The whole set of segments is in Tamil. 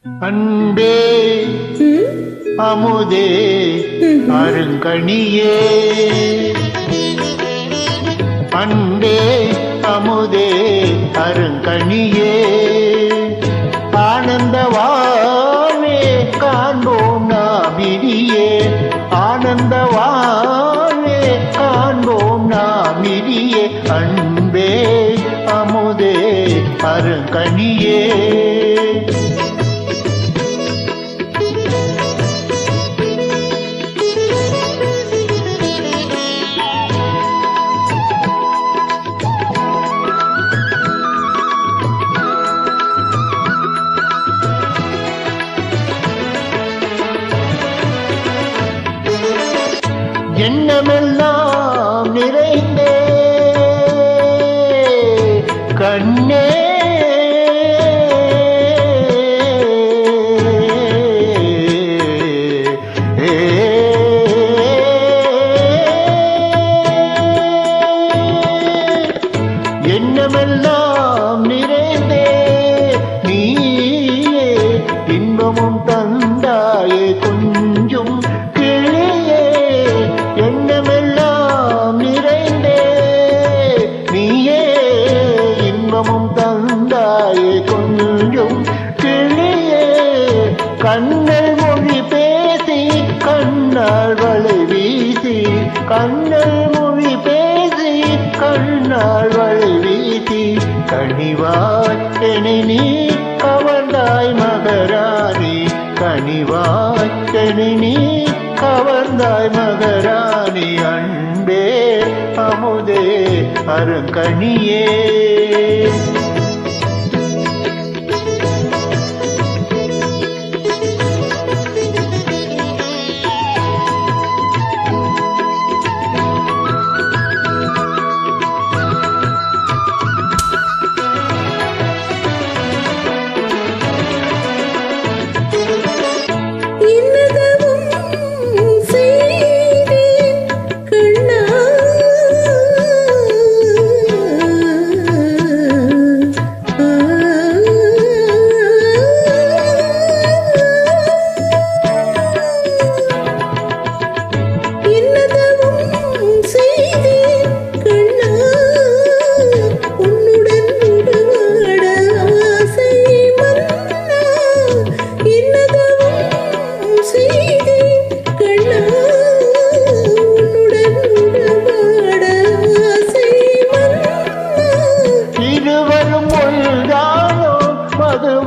அன்பே அமுதே அருங்கணியே, அன்பே அமுதே அருங்கணியே, ஆனந்த வாழ்வே காண்போம் நாம் இனியே, ஆனந்த வாழ்வே காண்போம் நாம் இனியே, அன்பே அமுதே அருங்கணியே. எண்ணமெல்லாம் நிறைந்தே கண்ணே, எண்ணமெல்லாம் நிறைந்தே நீயே இன்பமும் தந்தாயே கொஞ்சம் கிளியே, எண்ணமெல்லாம் நிறைந்தே நீயே இன்பமும் தந்தாயே கொஞ்சம் கிளியே, கண்ணல் மொழி பேசி கண்ணால் வளை வீசி, கண்ணல் மொழி பேசி கண்ணால் வளை வீசி, கனிவாய் என்னை நீ கவர்ந்தாய் மகராணி, கனிவாய் என்னை நீ கவர்ந்தாய் மகராணி, அன்பே அமுதே அருங்கணியே.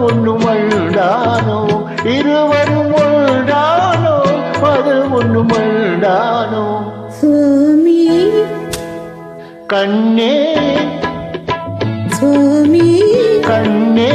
ஒன்னும் அழுதானோ இருவரும் ஒன்றானோ, அது ஒன்னும் அழுதானோ, சுவாமி கண்ணே சுவாமி கண்ணே